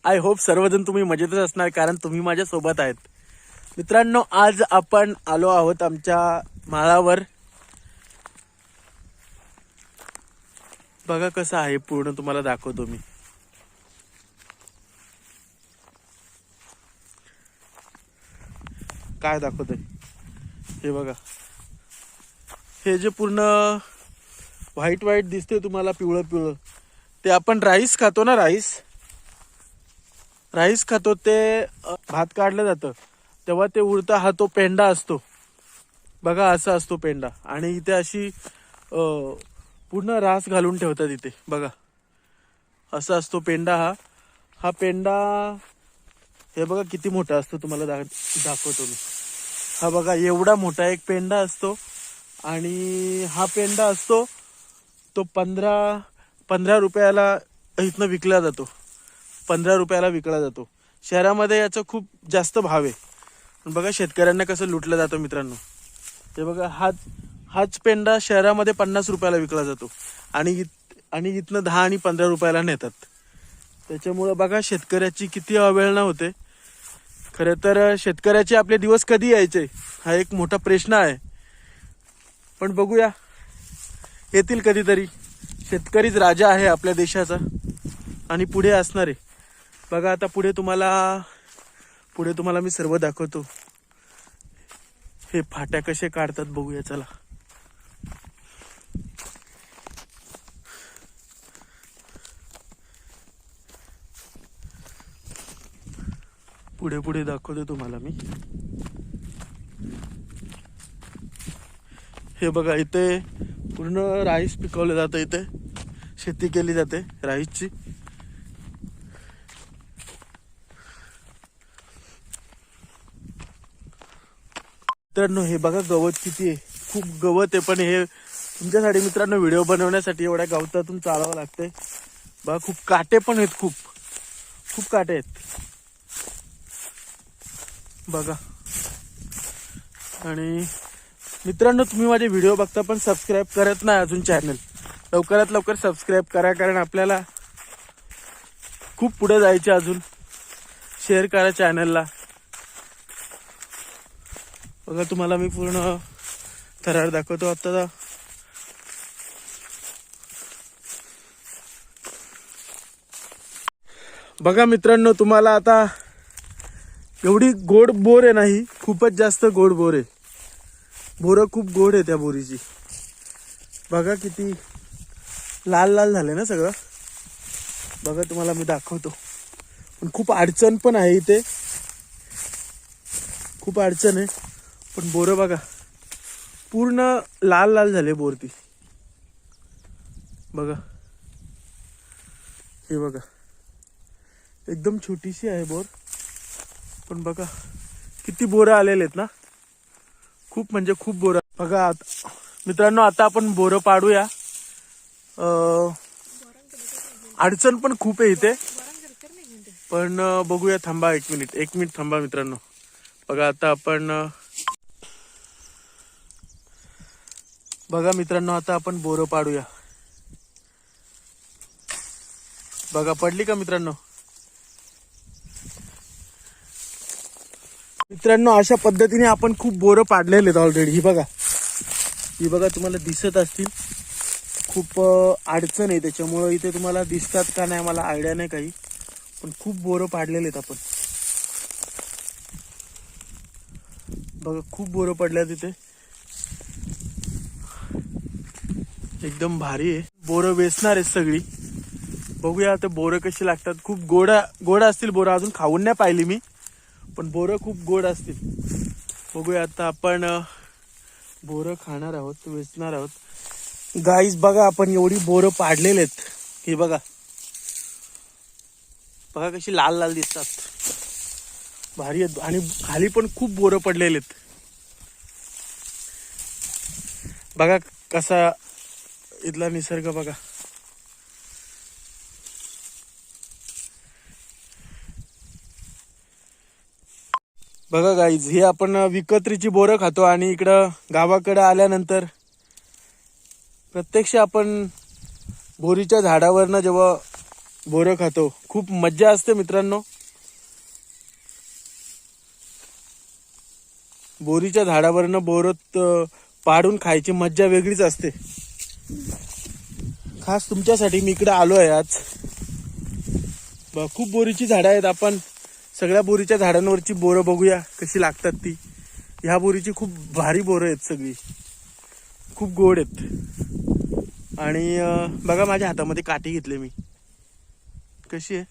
I hope सर्वजण तुम्ही मजेतच असणार, कारण तुम्ही माझ्या सोबत आहेत. मित्रांनो, आज आपण आलो आहोत आमच्या माळावर. बघा कसं आहे, पूर्ण तुम्हाला दाखवतो मी. काय दाखवतोय हे बघा. हे जे पूर्ण व्हाईट व्हाईट दिसते तुम्हाला, पिवळं पिवळं, ते आपण राईस खातो ना, राईस खातो, ते भात काढलं जातं तेव्हा ते उरता, हा तो पेंडा असतो बघा. असा असतो पेंडा, आणि इथे अशी पूर्ण रास घालून ठेवतात इथे बघा. असा असतो पेंडा. हा पेंडा हे बघा किती मोठा असतो, तुम्हाला दाखवतो मी. हा बघा एवढा मोठा एक पेंडा असतो, आणि हा पेंडा असतो तो 15 रुपयाला इथनं विकला जातो. 15 रुपयाला विकला जातो. शहरामध्ये याचा खूप जास्त भाव आहे. पण बघा शेतकऱ्यांना कसं लुटलं जातं मित्रांनो. हे बघा, हाच पेंडा शहरामध्ये 50 रुपयाला विकला जातो, आणि इथनं 10 आणि 15 रुपयाला नेतात. त्याच्यामुळं बघा शेतकऱ्याची किती अवहेलना होते. खरं तर शेतकऱ्याचे आपले दिवस कधी यायचे, हा एक मोठा प्रश्न आहे. पण बघूया, येतील कधीतरी. शेतकरीच राजा आहे आपल्या देशाचा, आणि पुढे असणार आहे. बघा आता पुढे तुम्हाला मी सर्व दाखवतो. हे फाट्या कसे काढतात बघूया, चला. पुढे दाखवतो तुम्हाला मी. हे बघा, इथे पूर्ण राईस पिकवलं जातं. इथे शेती केली जाते राईसची. मित्रांनो, हे बघा गवत किती आहे, खूप गवत आहे. पण हे तुमच्यासाठी मित्रांनो, व्हिडिओ बनवण्यासाठी एवढ्या गवतातून चालावं लागतंय. बघा खूप काटे पण आहेत, खूप काटे आहेत बघा. आणि मित्रांनो, तुम्ही माझे व्हिडिओ बघता पण सबस्क्राईब करत नाही अजून चॅनल. लवकरात लवकर सबस्क्राईब करा, कारण आपल्याला खूप पुढे जायचे अजून. शेअर करा चॅनलला. बघा तुम्हाला मी पूर्ण थरार दाखवतो आता. बघा मित्रांनो, तुम्हाला आता एवढी गोड बोर आहे नाही, खूपच जास्त गोड बोर आहे. बोरं खूप गोड आहे त्या बोरीची. बघा किती लाल लाल झाले ना सगळं. बघा तुम्हाला मी दाखवतो. पण खूप अडचण पण आहे इथे, खूप अडचण आहे. पण बोरं बघा पूर्ण लाल लाल झाले बोर ती. बघा हे बघा, एकदम छोटीशी आहे बोर, पण बघा किती बोरं आलेले आहेत ना. खूप म्हणजे खूप बोरं. बघा मित्रांनो, आता आपण बोरं पाडूया. अडचण पण खूप आहे इथे, पण बघूया. थांबा एक मिनिट थांबा मित्रांनो. बघा आता आपण आता आपण बोरं पाडूया. बघा पडली का मित्रांनो. अशा पद्धतीने आपण खूप बोरं पाडलेले आहेत ऑलरेडी. ही बघा तुम्हाला दिसत असतील. खूप अडचण आहे, त्याच्यामुळं इथे तुम्हाला दिसतात का नाही मला आयडिया नाही काही, पण खूप बोरं पाडलेले आहेत आपण. बघा खूप बोरं पडल्या तिथे, एकदम भारी आहे. बोरं वेचणार आहेत सगळी. बघूया आता बोरं कशी लागतात. खूप गोड असतील बोरं. अजून खाऊन नाही पाहिली मी, पण बोरं खूप गोड असतील. बघूया आता आपण बोरं खाणार आहोत, वेचणार आहोत. गाईज बघा, आपण एवढी बोरं पाडलेले आहेत. हे बघा कशी लाल लाल दिसतात, भारी आहेत. आणि खाली पण खूप बोरं पडलेले आहेत. बघा कसा इथला निसर्ग बघा. बघा गाईज, हे आपण विकत्रीची बोरं खातो, आणि इकडं गावाकडे आल्यानंतर प्रत्यक्ष आपण बोरीच्या झाडावरनं जेव्हा बोरं खातो. खूप मज्जा असते मित्रांनो. बोरीच्या झाडावरनं बोरं पाडून खायची मज्जा वेगळीच असते. खास तुमच्यासाठी मी इकडे आलो आहे आज. खूप बोरीची झाडं आहेत. आपण सगळ्या बोरीच्या झाडांवरची बोरं बघूया कशी लागतात ती. ह्या बोरीची खूप भारी बोरं आहेत, सगळी खूप गोड आहेत. आणि बघा माझ्या हातामध्ये काठी घेतली मी, कशी आहे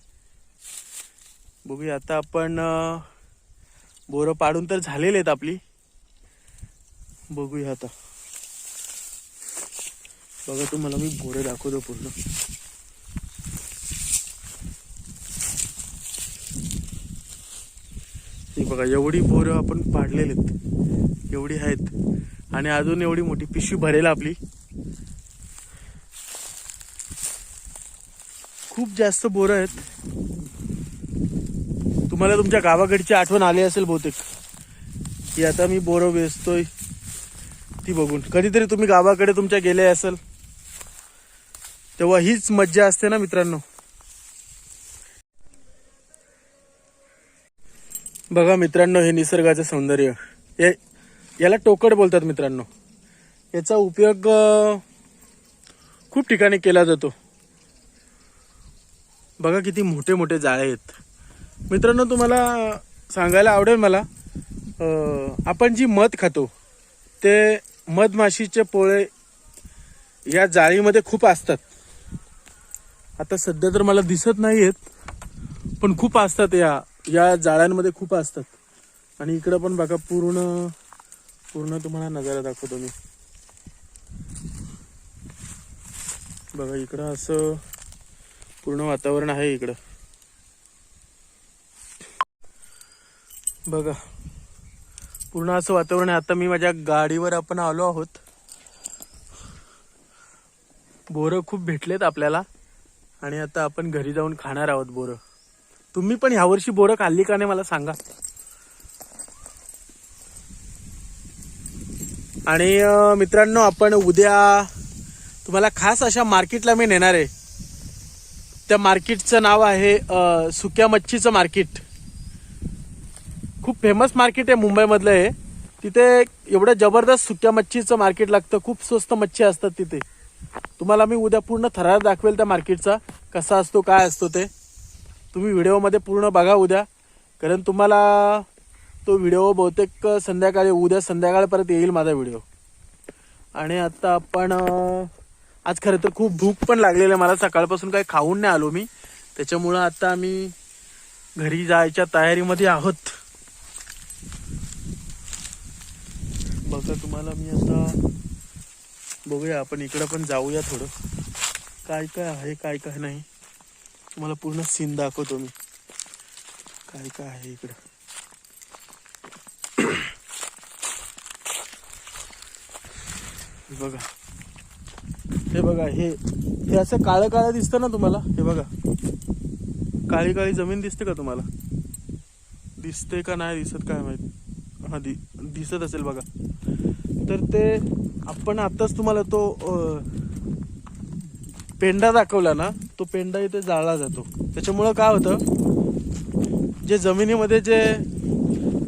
बघूया. आता आपण बोरं पाडून तर झालेले आहेत आपली. बघूया आता. बघा तुम्हाला मी बोरं दाखवतो पूर्ण. हे बघा एवढी बोरं आपण पाडलेली आहेत, एवढी आहेत. आणि अजून एवढी मोठी पिशवी भरेल आपली. खूप जास्त बोरं आहेत. तुम्हाला तुमच्या गावाकडची आठवण आली असेल बहुतेक, की आता मी बोरं वेचतोय ती बघून. कधीतरी तुम्ही गावाकडे तुमच्या गेले असेल तेव्हा हीच मज्जा असते ना मित्रांनो. बघा मित्रांनो, हे निसर्गाचं सौंदर्य, याला टोकड बोलतात मित्रांनो. याचा उपयोग खूप ठिकाणी केला जातो. बघा किती मोठे मोठे जाळे आहेत मित्रांनो. तुम्हाला सांगायला आवडेल मला, आपण जी मध खातो ते मधमाशीचे पोळे या जाळीमध्ये खूप असतात. आता सध्या तर मला दिसत नाही आहेत, पण खूप असतात. या जाळ्यांमध्ये खूप असतात. आणि इकडं पण बघा पूर्ण पूर्ण तुम्हाला नजारा दाखवतो मी. बघा इकडं असं पूर्ण वातावरण आहे इकडं. बघा पूर्ण असं वातावरण आहे. आता मी माझ्या गाडीवर आपण आलो आहोत. बोरं खूप भेटलेत आपल्याला आणि आता आपण घरी जाऊन खाणार आहोत बोरं. तुम्ही पण ह्यावर्षी बोरं खाल्ली का नाही मला सांगा. आणि मित्रांनो, आपण उद्या तुम्हाला खास अशा मार्केटला मी नेणार आहे. त्या मार्केटचं नाव आहे सुक्या मच्छीचं मार्केट. खूप फेमस मार्केट आहे मुंबईमधलं हे. तिथे एवढं जबरदस्त सुक्या मच्छीचं मार्केट लागतं. खूप स्वस्त मच्छी असतात तिथे. तुम्हाला मी उद्या पूर्ण थरार दाखवेल त्या मार्केटचा, कसा असतो काय असतो ते. तुम्ही व्हिडिओमध्ये पूर्ण बघा उद्या, कारण तुम्हाला तो व्हिडिओ बहुतेक उद्या संध्याकाळपर्यंत येईल माझा व्हिडिओ. आणि आता आपण आज खरं तर खूप भूक पण लागलेली आहे मला. सकाळपासून काही खाऊन नाही आलो मी, त्याच्यामुळं आता आम्ही घरी जायच्या तयारीमध्ये आहोत. बघा तुम्हाला मी आता बघूया, आपण इकडं पण जाऊया थोडं. काय काय आहे काय काय नाही तुम्हाला पूर्ण सीन दाखवतो मी. काय काय आहे इकडं. बघा हे बघा, हे असं काळं काळं दिसतं ना तुम्हाला. हे बघा काळी काळी जमीन दिसते का तुम्हाला? दिसते का नाही दिसत काय माहित. हा दिसत असेल बघा. तर ते आपण आताच तुम्हाला तो पेंडा दाखवला ना, तो पेंडा इथे जाळला जातो. त्याच्यामुळं काय होतं, जे जमिनीमध्ये जे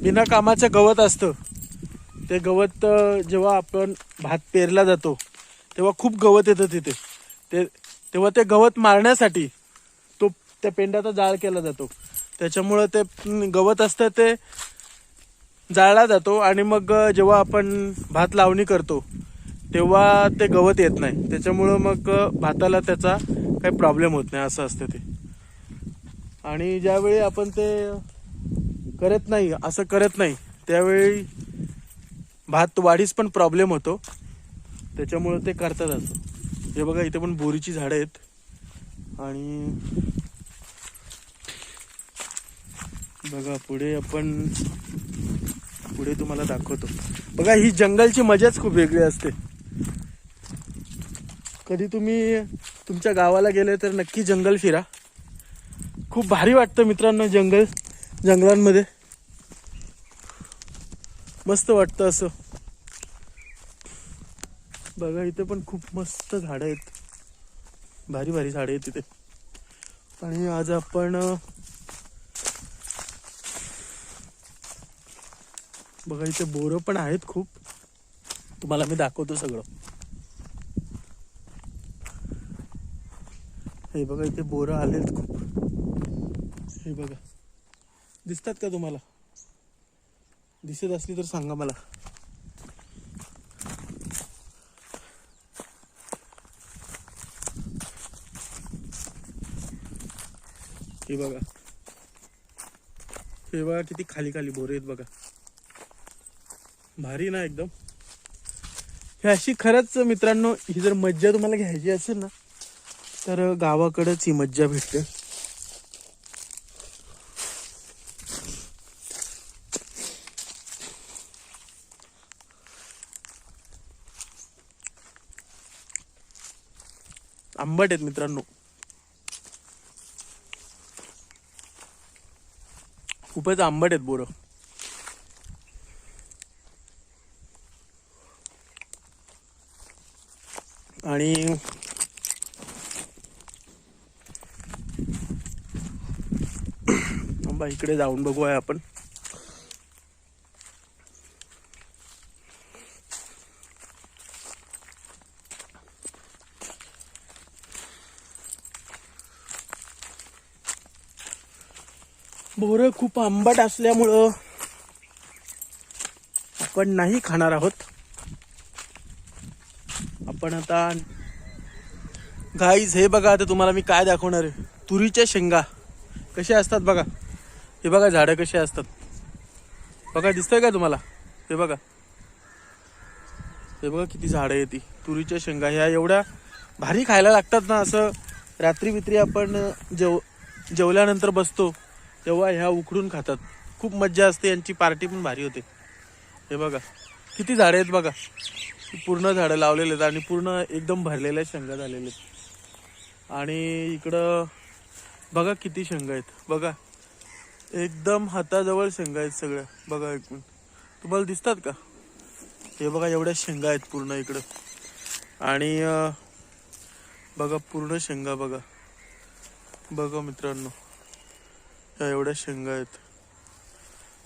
बिना कामाचं गवत असतं, ते गवत जेव्हा आपण भात पेरला जातो तेव्हा खूप गवत येतं तिथे. तेव्हा ते गवत मारण्यासाठी त्या पेंड्याचा जाळ केला जातो. त्याच्यामुळं ते गवत असतं ते जाळला जातो. आणि मग जेव्हा आपण भात लावणी करतो तेव्हा ते गवत येत नाही. त्याच्यामुळं मग भाताला त्याचा काही प्रॉब्लेम होत नाही, असं असतं ते. आणि ज्यावेळी आपण ते करत नाही त्यावेळी भात वाढीस पण प्रॉब्लेम होतो. त्याच्यामुळं ते करतात असं. हे बघा इथे पण बोरीची झाडं आहेत. आणि बघा पुढे तुम्हाला दाखवतो. बघा ही जंगलची मजाच खूप वेगळी असते. कधी तुम्ही तुमच्या गावाला गेले तर नक्की जंगल फिरा. खूप भारी वाटतं मित्रांनो. जंगलांमध्ये मस्त वाटतं असं. बघा इथे पण खूप मस्त झाडं आहेत, भारी भारी झाडं आहेत तिथे. आणि आज आपण बघा इथे बोरं पण आहेत खूप, तुम्हाला मी दाखवतो सगळं. हे बघा इथे बोरं आलेत खूप. हे बघा, दिसतात का तुम्हाला? दिसत असली तर सांगा मला. हे बघा, हे बघा किती खाली खाली बोरे आहेत बघा. भारी ना एकदम. हे अशी खरंच मित्रांनो, ही जर मज्जा तुम्हाला घ्यायची असेल ना तर गावाकडेच ही मज्जा भेटते. आंबट आहेत मित्रांनो, खूपच आंबट आहेत बोरं. आणि आंबा इकडे जाऊन बघूया आपण. बोरं खूप आंबट असल्यामुळं आपण नाही खाणार आहोत. आपण आता गाईज हे बघा, आता तुम्हाला मी काय दाखवणार आहे. तुरीच्या शेंगा कशा असतात बघा. हे बघा झाडं कशी असतात बघा, दिसतंय का तुम्हाला? हे बघा, हे बघा किती झाडं आहे ती तुरीच्या शेंगा. ह्या एवढ्या भारी खायला लागतात ना. असं रात्री बित्री आपण जेवल्यानंतर बसतो तेव्हा ह्या उकडून खातात. खूप मज्जा असते, यांची पार्टी पण भारी होते. हे बघा किती झाडं आहेत बघा, पूर्ण झाडं लावलेले आहेत आणि पूर्ण एकदम भरलेल्या शेंगा झालेल्या आहेत. आणि इकडं बघा किती शेंगा आहेत बघा, एकदम हाताजवळ शेंगा आहेत सगळ्या बघा. ऐकून तुम्हाला दिसतात का? हे बघा एवढ्या शेंगा आहेत पूर्ण इकडं. आणि बघा पूर्ण शेंगा बघा बघा मित्रांनो, या एवढ्या शेंगा आहेत.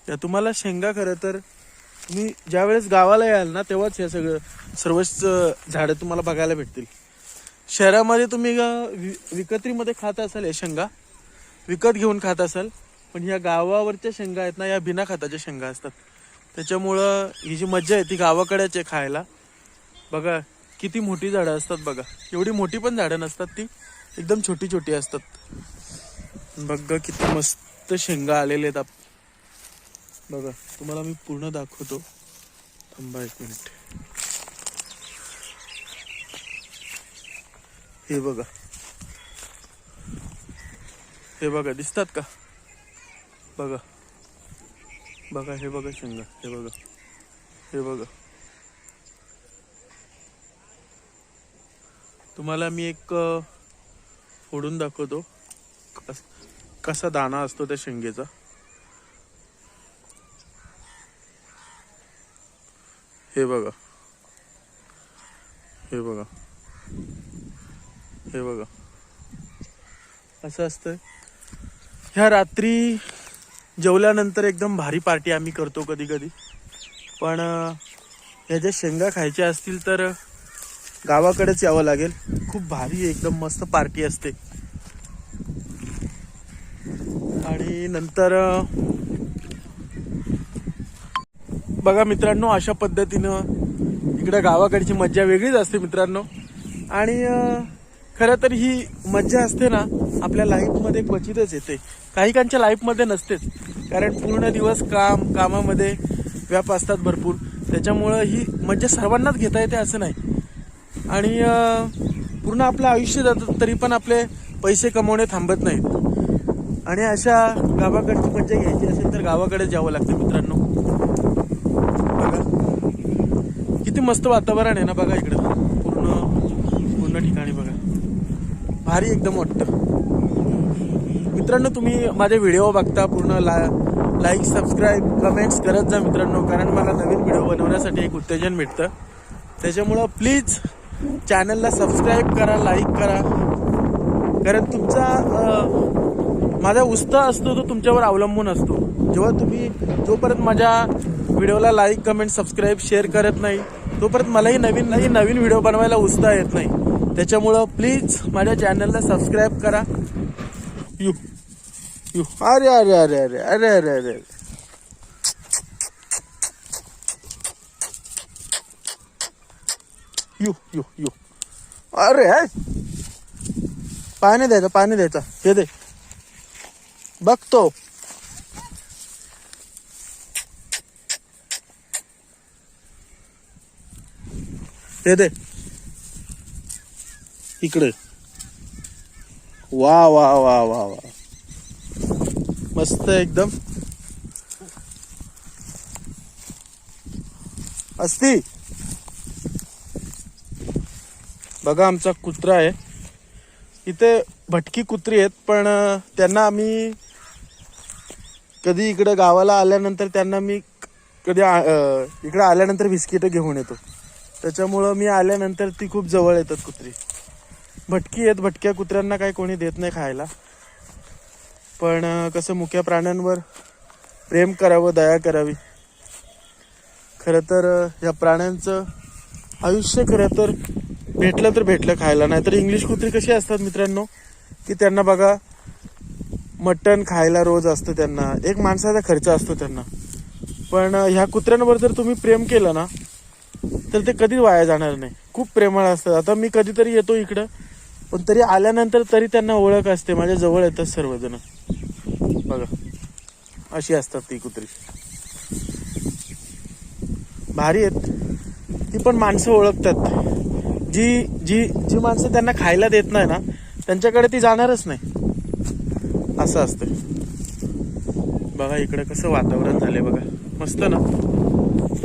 या तुम्हाला शेंगा खरं तर तुम्ही ज्या वेळेस गावाला याल ना तेव्हाच या सर्वच झाडं तुम्हाला बघायला भेटतील. शहरामध्ये तुम्ही विकत्रीमध्ये खात असाल, या शेंगा विकत घेऊन खात असाल, पण ह्या गावावरच्या शेंगा आहेत ना, या बिना खताच्या शेंगा असतात. त्याच्यामुळं ही जी मज्जा आहे ती गावाकडेच आहे खायला. बघा किती मोठी झाडं असतात बघा, एवढी मोठी पण झाडं नसतात, ती एकदम छोटी छोटी असतात. बघा किती मस्त शेंगा आलेले आहेत. बघा तुम्हाला मी पूर्ण दाखवतो, थांबा एक मिनिट. हे बघा, हे बघा दिसतात का? बघा बघा, हे बघा शेंगा, हे बघा, हे बघा. तुम्हाला मी एक फोडून दाखवतो कसा दाणा असतो त्या शेंगेचा. हे बघा, हे बघा, हे बघा असं असतं. ह्या रात्री जेवल्यानंतर एकदम भारी पार्टी आम्ही करतो कधी कधी. पण ह्या ज्या शेंगा खायच्या असतील तर गावाकडेच यावं लागेल. खूप भारी एकदम मस्त पार्टी असते. आणि नंतर बघा मित्रांनो, अशा पद्धतीनं इकडं गावाकडची मज्जा वेगळीच असते मित्रांनो. आणि खरं तर ही मज्जा असते ना आपल्या लाईफमध्ये क्वचितच येते, काहीकांच्या लाईफमध्ये नसतेच, कारण पूर्ण दिवस कामामध्ये व्याप असतात भरपूर. त्याच्यामुळं ही मज्जा सर्वांनाच घेता येते असं नाही. आणि पूर्ण आपलं आयुष्य जातं तरी पण आपले पैसे कमवणे थांबत नाहीत. आणि अशा गावाकडची मज्जा घ्यायची असेल तर गावाकडे जावं लागतं मित्रांनो. बघा किती मस्त वातावरण आहे ना बघा इकडं, पूर्ण ठिकाणी बघा भारी एकदम वाटतं. मित्रांनो तुम्ही माझे व्हिडिओ बघता, पूर्ण लाईक सबस्क्राईब कमेंट्स करत जा मित्रांनो, कारण मला नवीन व्हिडिओ बनवण्यासाठी एक उत्तेजन मिळतं. त्याच्यामुळं प्लीज चॅनलला सबस्क्राईब करा, लाईक करा. कारण तुमचा माझा उत्साह असतो तो तुमच्यावर अवलंबून असतो. जेव्हा तुम्ही जोपर्यंत माझ्या व्हिडिओला लाईक कमेंट सबस्क्राईब शेअर करत नाही तोपर्यंत मलाही नवीन व्हिडिओ बनवायला उत्साह येत नाही. त्याच्यामुळं प्लीज माझ्या चॅनलला सबस्क्राईब करा. यू यू अरे अरे अरे अरे अरे अरे अरे यू यू यू अरे पाणी द्यायचं हे दे बघतो. हे दे इकडे. वा वा वा वा वा मस्त एकदम असती. बघा आमचा कुत्रा आहे. इथे भटकी कुत्री आहेत पण त्यांना आम्ही कधी इकडे गावाला आल्यानंतर त्यांना मी कधी इकडे आल्यानंतर बिस्किटं घेऊन येतो. त्याच्यामुळं मी आल्यानंतर ती खूप जवळ येतात कुत्री. भटकी आहेत. भटक्या कुत्र्यांना काही कोणी देत नाही खायला. पण कसं मुक्या प्राण्यांवर प्रेम करावं दया करावी. खरं तर या प्राण्यांचं आयुष्य खरं तर भेटलं खायला. नाहीतर इंग्लिश कुत्री कशी असतात मित्रांनो की त्यांना बघा मटण खायला रोज असतं. त्यांना एक माणसाचा खर्च असतो त्यांना. पण ह्या कुत्र्यांवर जर तुम्ही प्रेम केलं ना तर ते कधीच वाया जाणार नाही. खूप प्रेमळ असतात. आता मी कधीतरी येतो इकडं पण तरी आल्यानंतर तरी त्यांना ओळख असते. माझ्या जवळ येतात सर्वजण. बघा अशी असतात ती कुत्री. भारी आहेत. ती पण माणसं ओळखतात. जी जी जी माणसं त्यांना खायला देत नाही ना त्यांच्याकडे ती जाणारच नाही. असं असतं. बघा इकडे कसं वातावरण झालंय बघा मस्त ना.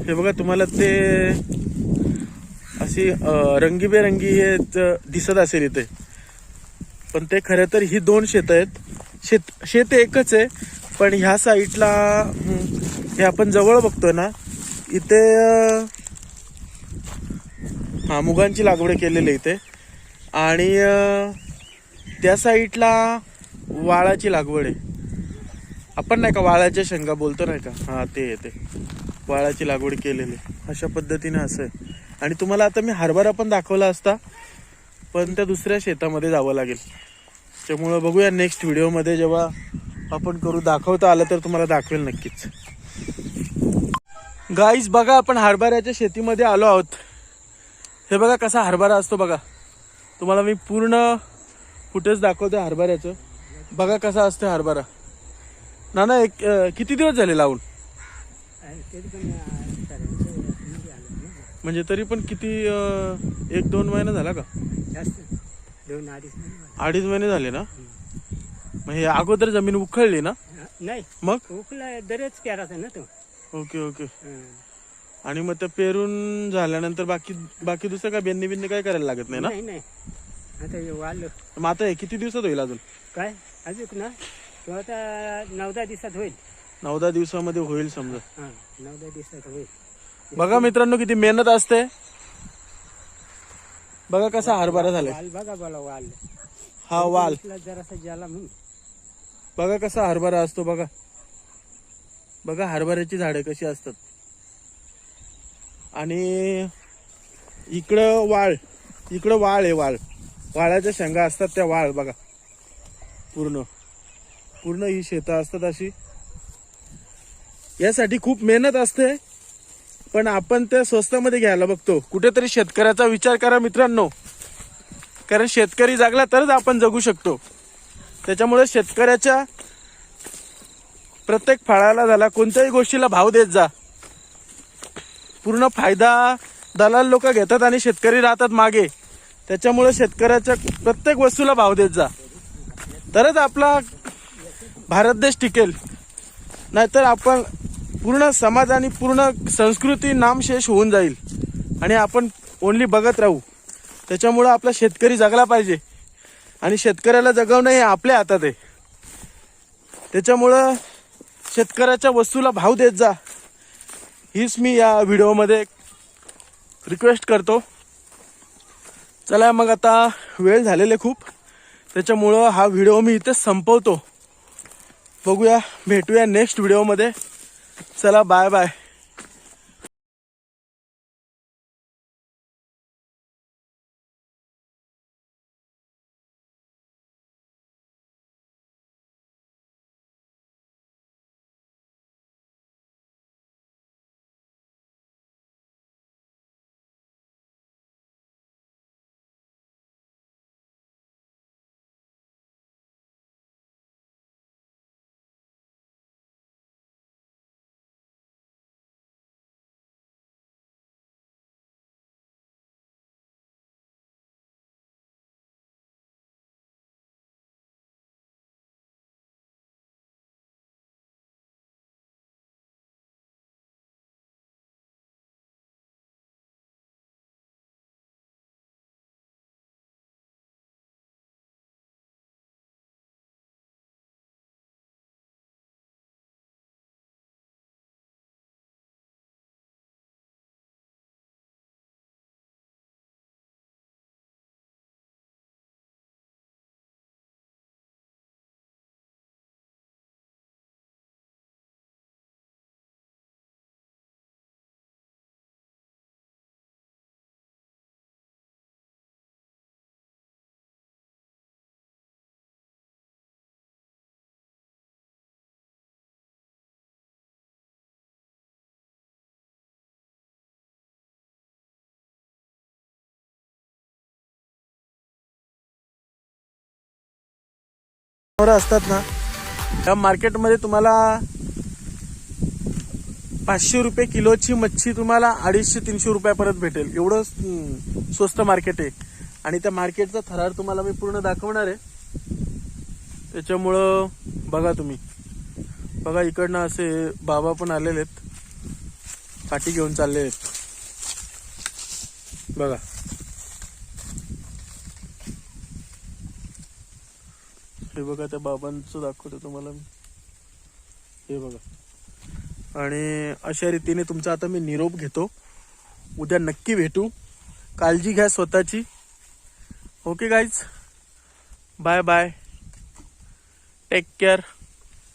हे बघा तुम्हाला ते अशी रंगीबेरंगी हे दिसत असेल इथे पण ते खरं तर ही 2 शेत आहेत. शेत एकच आहे पण ह्या साईडला हे आपण जवळ बघतोय ना इथे मुगांची लागवड केलेली इथे. आणि त्या साईडला वाळाची लागवड आहे. आपण नाही का वाळाच्या शेंगा बोलतो नाही का, हा ते येते वाळाची लागवड केलेली अशा पद्धतीने असं आहे. आणि तुम्हाला आता मी हरभरा पण दाखवला असता पण त्या दुसऱ्या शेतामध्ये जावं लागेल. त्यामुळं बघूया नेक्स्ट व्हिडिओमध्ये जेव्हा आपण करू. दाखवता आलं तर तुम्हाला दाखवेल नक्कीच. गाईज बघा आपण हरभऱ्याच्या शेतीमध्ये आलो आहोत. हे बघा कसा हरभरा असतो बघा. तुम्हाला मी पूर्ण फुटेज दाखवतो हरभऱ्याचं. बघा कसा असतो हरभरा. ना एक किती दिवस झाले लावून म्हणजे तरी पण किती 1-2 महिना झाला का? 2-2.5 महिने झाले ना. मग हे अगोदर जमीन उखळली ना? नाही मग उखला दरच पेराचा ना तो. Okay okay. आणि मग ते पेरून झाल्यानंतर बाकी दुसरं काय बिन्नी काय करायला लागत नाही ना? नाही आता हे वाढलं. मग आता हे किती दिवसात होईल अजून? काय अजून ना तो आता 9-10 दिवसात होईल. 9-10 दिवसामध्ये होईल समजा. 9-10 दिवसात होईल. बघा मित्रांनो किती मेहनत असते. बघा कसा हरभरा झालाय. वाल बघा बोला वाल. हा वाल जरासा ज्याला म्हणून बघा कसा हरभरा असतो. बघा बघा हरभऱ्याची झाडे कशी असतात. आणि इकडं वाळ आहे. वाळाच्या शेंगा असतात त्या वाळ बघा. पूर्ण ही शेतं असतात अशी. यासाठी खूप मेहनत असते पण आपण त्या स्वस्तामध्ये घ्यायला बघतो. कुठेतरी शेतकऱ्याचा विचार करा मित्रांनो. कारण शेतकरी जागला तरच आपण जगू शकतो. त्याच्यामुळे शेतकऱ्याच्या प्रत्येक फळाला झाला कोणत्याही गोष्टीला भाव देत जा. पूर्ण फायदा दलाल लोक घेतात आणि शेतकरी राहतात मागे. त्याच्यामुळे शेतकऱ्याच्या प्रत्येक वस्तूला भाव देत जा तरच आपला भारत देश टिकेल. नाहीतर आपण पूर्ण समाज आणि पूर्ण संस्कृती नामशेष होऊन जाईल आणि आपण ओनली बघत राहू. त्याच्यामुळं आपला शेतकरी जगला पाहिजे आणि शेतकऱ्याला जगवणं हे आपल्या हातात आहे. त्याच्यामुळं शेतकऱ्याच्या वस्तूला भाव देत जा हीच मी या व्हिडिओमध्ये रिक्वेस्ट करतो. चला मग आता वेळ झालेले खूप. त्याच्यामुळं हा व्हिडिओ मी इथे संपवतो. बघूया, भेटूया नेक्स्ट व्हिडिओमध्ये. चला, बाय बाय. असतात ना, त्या मार्केटमध्ये तुम्हाला 500 रुपये किलोची मच्छी तुम्हाला 250-300 रुपयापर्यंत भेटेल. एवढं स्वस्त मार्केट आहे. आणि त्या मार्केटचा थरार तुम्हाला मी पूर्ण दाखवणार आहे. त्याच्यामुळं बघा, तुम्ही बघा, इकडनं असे बाबा पण आलेले आहेत, काठी घेऊन चालले आहेत. बघा, हे बघा, त्या बाबांचं दाखवतो तुम्हाला मी. हे बघा. आणि अशा रीतीने तुमचा आता मी निरोप घेतो. उद्या नक्की भेटू. काळजी घ्या स्वतःची. Okay guys, bye bye, take care.